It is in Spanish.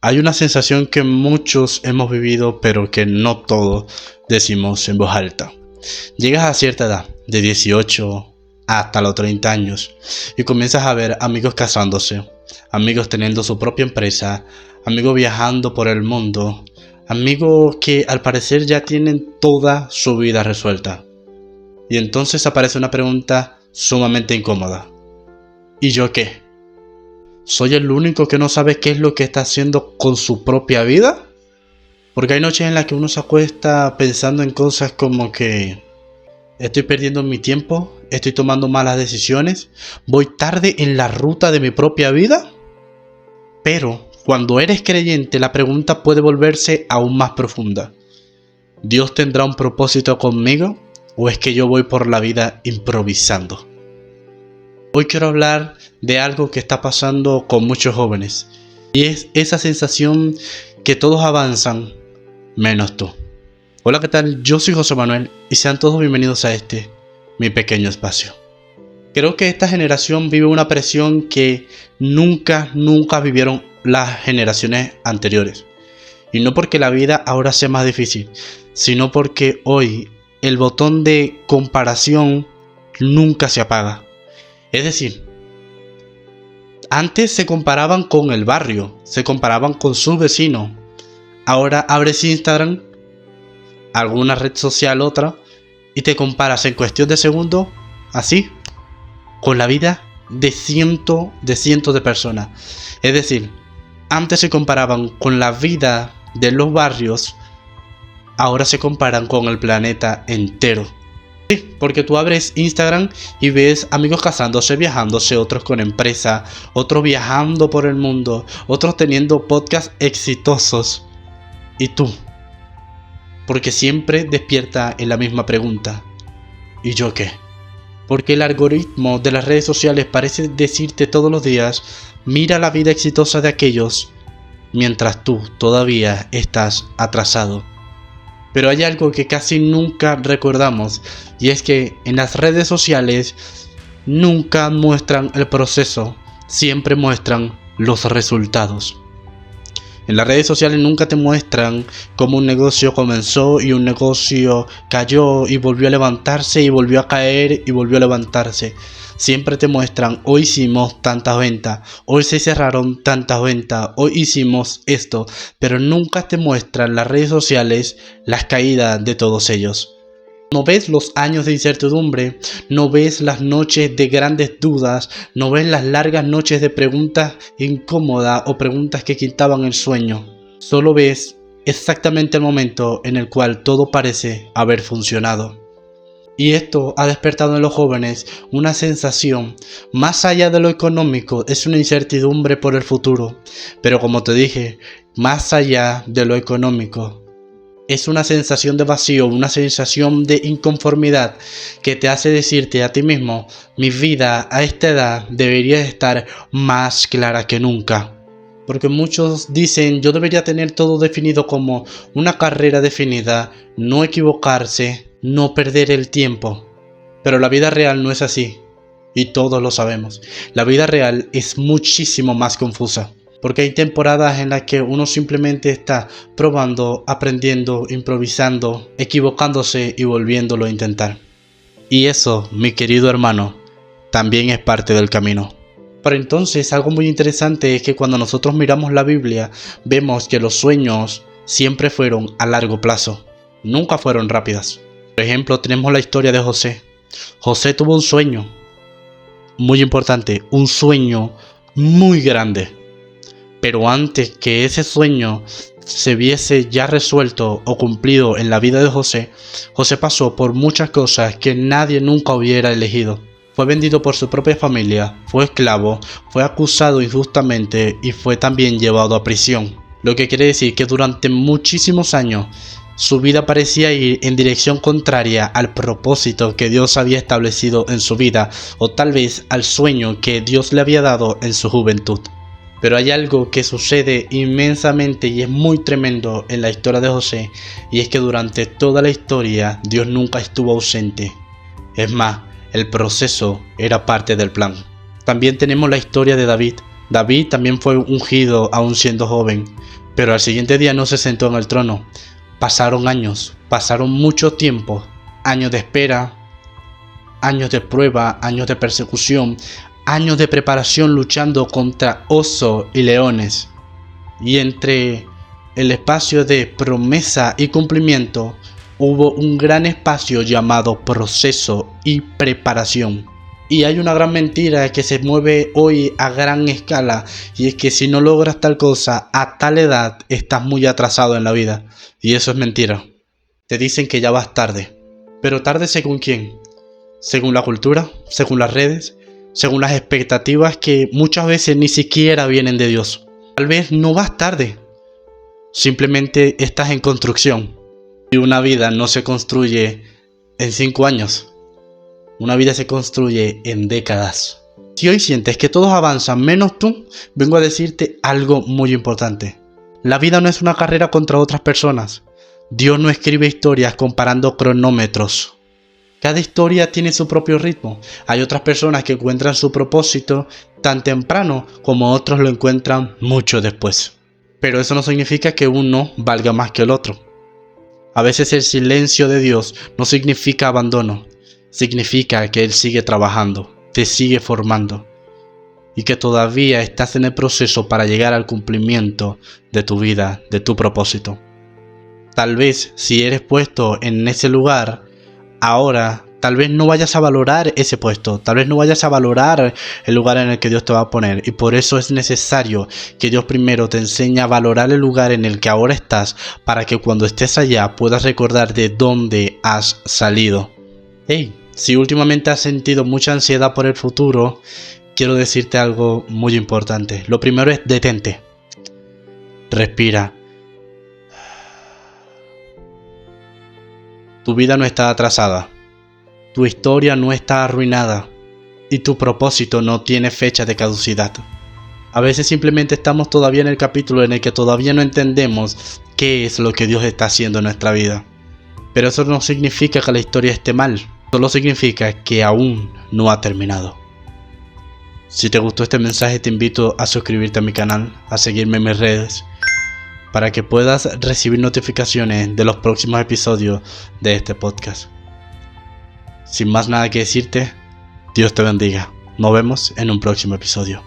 Hay una sensación que muchos hemos vivido, pero que no todos decimos en voz alta. Llegas a cierta edad, de 18 hasta los 30 años, y comienzas a ver amigos casándose, amigos teniendo su propia empresa, amigos viajando por el mundo, amigos que al parecer ya tienen toda su vida resuelta. Y entonces aparece una pregunta sumamente incómoda. ¿Y yo qué? ¿Soy el único que no sabe qué es lo que está haciendo con su propia vida? Porque hay noches en las que uno se acuesta pensando en cosas como que estoy perdiendo mi tiempo, estoy tomando malas decisiones, voy tarde en la ruta de mi propia vida. Pero cuando eres creyente, la pregunta puede volverse aún más profunda. ¿Dios tendrá un propósito conmigo o es que yo voy por la vida improvisando? Hoy quiero hablar de algo que está pasando con muchos jóvenes, y es esa sensación que todos avanzan, menos tú. Hola, ¿qué tal? Yo soy José Manuel y sean todos bienvenidos a mi pequeño espacio. Creo que esta generación vive una presión que nunca vivieron las generaciones anteriores. Y no porque la vida ahora sea más difícil, sino porque hoy el botón de comparación nunca se apaga. Es decir, antes se comparaban con el barrio, se comparaban con sus vecinos. Ahora abres Instagram, alguna red social, otra, y te comparas en cuestión de segundos, así, con la vida de cientos de personas. Es decir, antes se comparaban con la vida de los barrios, ahora se comparan con el planeta entero. Sí, porque tú abres Instagram y ves amigos casándose, viajándose, otros con empresa, otros viajando por el mundo, otros teniendo podcasts exitosos. ¿Y tú? Porque siempre despierta en la misma pregunta. ¿Y yo qué? Porque el algoritmo de las redes sociales parece decirte todos los días, mira la vida exitosa de aquellos, mientras tú todavía estás atrasado. Pero hay algo que casi nunca recordamos, y es que en las redes sociales nunca muestran el proceso, siempre muestran los resultados. En las redes sociales nunca te muestran cómo un negocio comenzó y un negocio cayó y volvió a levantarse y volvió a caer y volvió a levantarse. Siempre te muestran, hoy hicimos tantas ventas, hoy se cerraron tantas ventas, hoy hicimos esto, pero nunca te muestran las redes sociales las caídas de todos ellos. No ves los años de incertidumbre, no ves las noches de grandes dudas, no ves las largas noches de preguntas incómodas o preguntas que quitaban el sueño. Solo ves exactamente el momento en el cual todo parece haber funcionado. Y esto ha despertado en los jóvenes una sensación, más allá de lo económico, es una incertidumbre por el futuro. Pero como te dije, más allá de lo económico, es una sensación de vacío, una sensación de inconformidad que te hace decirte a ti mismo, mi vida a esta edad debería estar más clara que nunca. Porque muchos dicen, yo debería tener todo definido como una carrera definida, no equivocarse, no perder el tiempo. Pero la vida real no es así, y todos lo sabemos. La vida real es muchísimo más confusa. Porque hay temporadas en las que uno simplemente está probando, aprendiendo, improvisando, equivocándose y volviéndolo a intentar. Y eso, mi querido hermano, también es parte del camino. Pero entonces algo muy interesante es que cuando nosotros miramos la Biblia, vemos que los sueños siempre fueron a largo plazo, nunca fueron rápidas. Por ejemplo, tenemos la historia de José. José tuvo un sueño muy importante, un sueño muy grande. Pero antes que ese sueño se viese ya resuelto o cumplido en la vida de José, José pasó por muchas cosas que nadie nunca hubiera elegido. Fue vendido por su propia familia, fue esclavo, fue acusado injustamente y fue también llevado a prisión. Lo que quiere decir que durante muchísimos años su vida parecía ir en dirección contraria al propósito que Dios había establecido en su vida, o tal vez al sueño que Dios le había dado en su juventud. Pero hay algo que sucede inmensamente y es muy tremendo en la historia de José, y es que durante toda la historia Dios nunca estuvo ausente. Es más, el proceso era parte del plan. También tenemos la historia de David. David también fue ungido aún siendo joven, pero al siguiente día no se sentó en el trono. Pasaron años, pasaron mucho tiempo, años de espera, años de prueba, años de persecución, años de preparación luchando contra osos y leones. Y entre el espacio de promesa y cumplimiento hubo un gran espacio llamado proceso y preparación. Y hay una gran mentira que se mueve hoy a gran escala, y es que si no logras tal cosa a tal edad estás muy atrasado en la vida. Y eso es mentira. Te dicen que ya vas tarde. Pero tarde según quién. Según la cultura, según las redes, según las expectativas que muchas veces ni siquiera vienen de Dios. Tal vez no vas tarde, simplemente estás en construcción. Y una vida no se construye en 5 años, una vida se construye en décadas. Si hoy sientes que todos avanzan menos tú, vengo a decirte algo muy importante. La vida no es una carrera contra otras personas. Dios no escribe historias comparando cronómetros. Cada historia tiene su propio ritmo. Hay otras personas que encuentran su propósito tan temprano como otros lo encuentran mucho después. Pero eso no significa que uno valga más que el otro. A veces el silencio de Dios no significa abandono. Significa que Él sigue trabajando, te sigue formando y que todavía estás en el proceso para llegar al cumplimiento de tu vida, de tu propósito. Tal vez si eres puesto en ese lugar, ahora tal vez no vayas a valorar ese puesto, tal vez no vayas a valorar el lugar en el que Dios te va a poner, y por eso es necesario que Dios primero te enseñe a valorar el lugar en el que ahora estás, para que cuando estés allá puedas recordar de dónde has salido. Hey, si últimamente has sentido mucha ansiedad por el futuro, quiero decirte algo muy importante. Lo primero es detente, respira. Tu vida no está atrasada. Tu historia no está arruinada y tu propósito no tiene fecha de caducidad. A veces simplemente estamos todavía en el capítulo en el que todavía no entendemos qué es lo que Dios está haciendo en nuestra vida. Pero eso no significa que la historia esté mal, solo significa que aún no ha terminado. Si te gustó este mensaje, te invito a suscribirte a mi canal, a seguirme en mis redes, para que puedas recibir notificaciones de los próximos episodios de este podcast. Sin más nada que decirte, Dios te bendiga. Nos vemos en un próximo episodio.